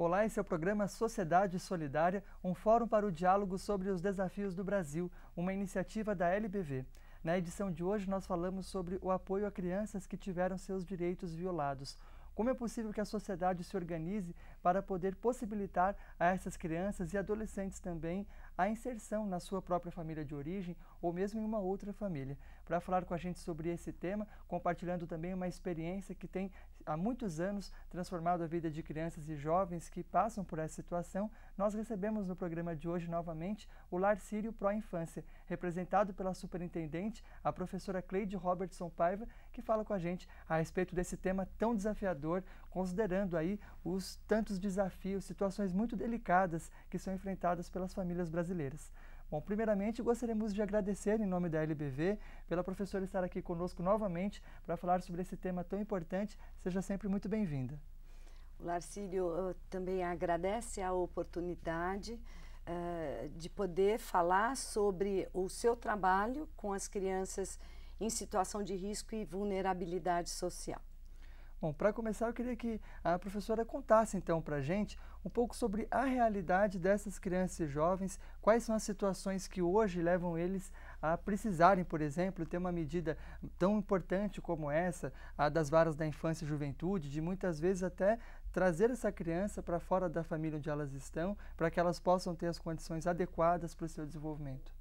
Olá, esse é o programa Sociedade Solidária, um fórum para o diálogo sobre os desafios do Brasil, uma iniciativa da LBV. Na edição de hoje, nós falamos sobre o apoio a crianças que tiveram seus direitos violados. Como é possível que a sociedade se organize para poder possibilitar a essas crianças e adolescentes também a inserção na sua própria família de origem ou mesmo em uma outra família? Para falar com a gente sobre esse tema, compartilhando também uma experiência que tem há muitos anos transformado a vida de crianças e jovens que passam por essa situação, nós recebemos no programa de hoje novamente o Lar Sírio Pró Infância, representado pela superintendente, a professora Cleide Robertson Paiva, que fala com a gente a respeito desse tema tão desafiador, considerando aí os tantos desafios, situações muito delicadas que são enfrentadas pelas famílias brasileiras. Bom, primeiramente gostaríamos de agradecer em nome da LBV pela professora estar aqui conosco novamente para falar sobre esse tema tão importante. Seja sempre muito bem-vinda. O Lar Sírio também agradece a oportunidade de poder falar sobre o seu trabalho com as crianças em situação de risco e vulnerabilidade social. Bom, para começar, eu queria que a professora contasse, então, para a gente um pouco sobre a realidade dessas crianças e jovens, quais são as situações que hoje levam eles a precisarem, por exemplo, ter uma medida tão importante como essa, a das varas da infância e juventude, de muitas vezes até trazer essa criança para fora da família onde elas estão, para que elas possam ter as condições adequadas para o seu desenvolvimento.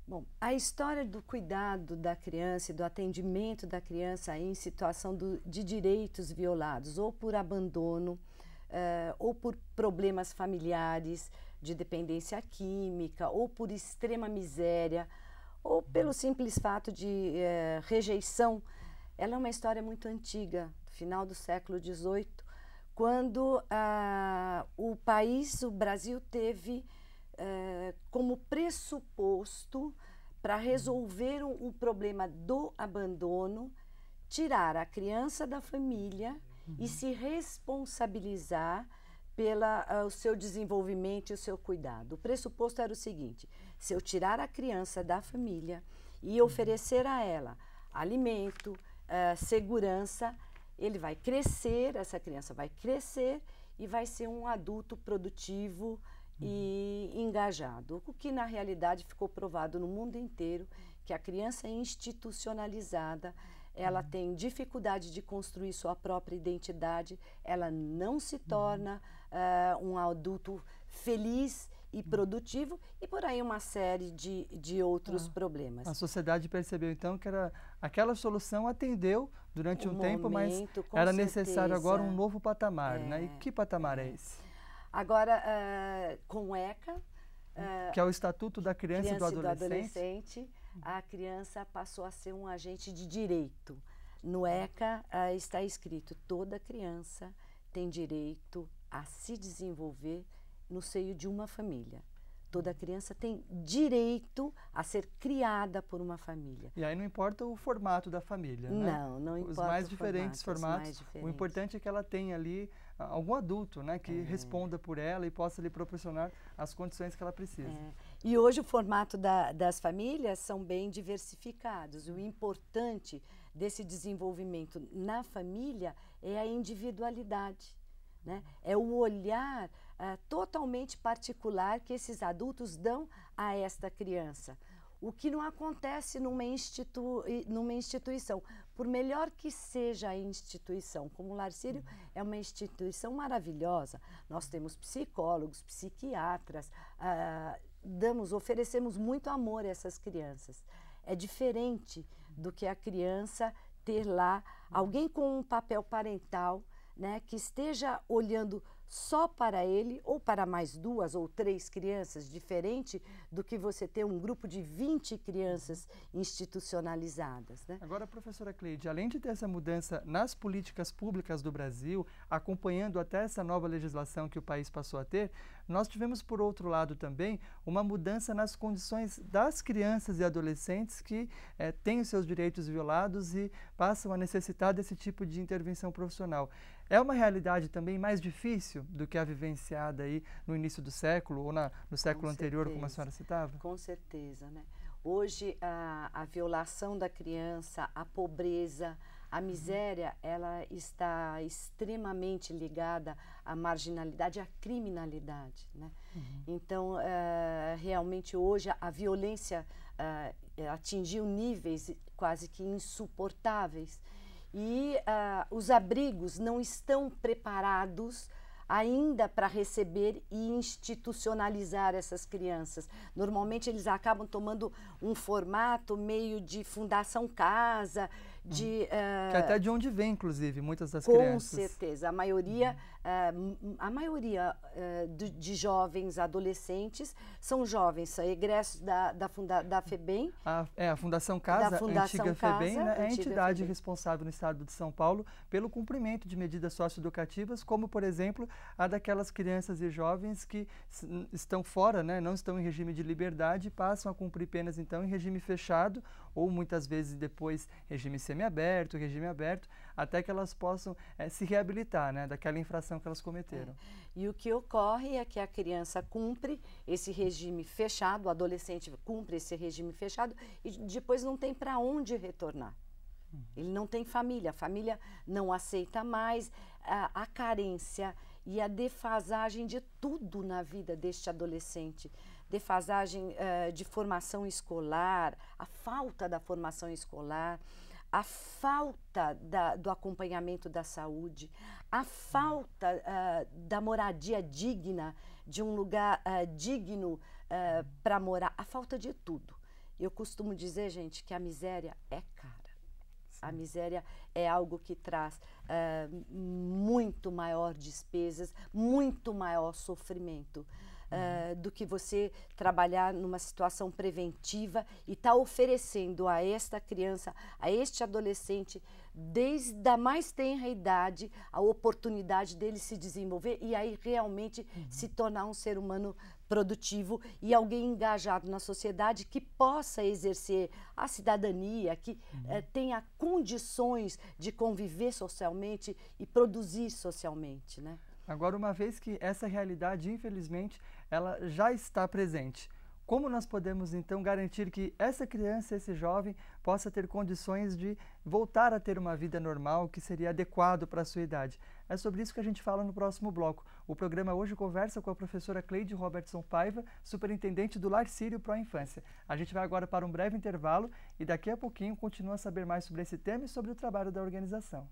Bom, a história do cuidado da criança e do atendimento da criança em situação de direitos violados, ou por abandono, ou por problemas familiares de dependência química, ou por extrema miséria, ou pelo simples fato de rejeição, ela é uma história muito antiga, final do século XVIII, quando o Brasil teve como pressuposto para resolver o problema do abandono, tirar a criança da família e se responsabilizar pelo seu desenvolvimento e o seu cuidado. O pressuposto era o seguinte: se eu tirar a criança da família e oferecer a ela alimento, segurança, ele vai crescer, essa criança vai crescer e vai ser um adulto produtivo e engajado, o que na realidade ficou provado no mundo inteiro, que a criança institucionalizada, ela tem dificuldade de construir sua própria identidade, ela não se torna um adulto feliz e produtivo, e por aí uma série de outros problemas. A sociedade percebeu então que aquela solução atendeu durante um tempo, mas era necessário agora um novo patamar, né? E que patamar é esse? Agora, com o ECA, que é o Estatuto da Criança e do Adolescente, a criança passou a ser um agente de direito. No ECA está escrito: toda criança tem direito a se desenvolver no seio de uma família. Toda criança tem direito a ser criada por uma família. E aí não importa o formato da família, né? Não importa. Os mais diferentes formatos. O importante é que ela tenha ali algum adulto, né, que responda por ela e possa lhe proporcionar as condições que ela precisa. E hoje o formato das famílias são bem diversificados. O importante desse desenvolvimento na família é a individualidade, né? É o olhar totalmente particular que esses adultos dão a esta criança. O que não acontece numa instituição. Por melhor que seja a instituição, como o Lar Sírio é uma instituição maravilhosa. Nós temos psicólogos, psiquiatras, oferecemos muito amor a essas crianças. É diferente do que a criança ter lá alguém com um papel parental, né, que esteja olhando só para ele ou para mais 2 ou 3 crianças, diferente do que você ter um grupo de 20 crianças institucionalizadas, né? Agora, professora Cleide, além de ter essa mudança nas políticas públicas do Brasil, acompanhando até essa nova legislação que o país passou a ter, nós tivemos, por outro lado também, uma mudança nas condições das crianças e adolescentes que têm os seus direitos violados e passam a necessitar desse tipo de intervenção profissional. É uma realidade também mais difícil do que a vivenciada aí no início do século ou no século anterior, como a senhora citava? Com certeza, né? Hoje, a violação da criança, a pobreza, A miséria, ela está extremamente ligada à marginalidade, à criminalidade, né? Então, realmente hoje a violência atingiu níveis quase que insuportáveis e os abrigos não estão preparados ainda para receber e institucionalizar essas crianças. Normalmente eles acabam tomando um formato meio de fundação casa, que até de onde vem, inclusive, muitas das com crianças. Com certeza. A maioria, de jovens adolescentes são jovens, são egressos da FEBEM. A Fundação Casa, a antiga FEBEM, né, é a entidade responsável no estado de São Paulo pelo cumprimento de medidas socioeducativas, como, por exemplo, a daquelas crianças e jovens que estão fora, né, não estão em regime de liberdade e passam a cumprir penas, então, em regime fechado ou, muitas vezes, depois, regime semiaberto, regime aberto, até que elas possam se reabilitar, né, daquela infração que elas cometeram. E o que ocorre é que a criança cumpre esse regime fechado, o adolescente cumpre esse regime fechado e depois não tem para onde retornar. Ele não tem família, a família não aceita mais, a carência e a defasagem de tudo na vida deste adolescente. Defasagem de formação escolar, a falta da formação escolar, a falta do acompanhamento da saúde, a falta da moradia digna, de um lugar digno para morar, a falta de tudo. Eu costumo dizer, gente, que a miséria é cara. A miséria é algo que traz muito maior despesas, muito maior sofrimento. Do que você trabalhar numa situação preventiva e estar oferecendo a esta criança, a este adolescente, desde a mais tenra idade, a oportunidade dele se desenvolver e aí realmente se tornar um ser humano produtivo e alguém engajado na sociedade que possa exercer a cidadania, que tenha condições de conviver socialmente e produzir socialmente, né? Agora, uma vez que essa realidade, infelizmente, ela já está presente, como nós podemos, então, garantir que essa criança, esse jovem, possa ter condições de voltar a ter uma vida normal, que seria adequado para a sua idade? É sobre isso que a gente fala no próximo bloco. O programa hoje conversa com a professora Cleide Robertson Paiva, superintendente do Lar Sírio Pro Infância. A gente vai agora para um breve intervalo e daqui a pouquinho continua a saber mais sobre esse tema e sobre o trabalho da organização.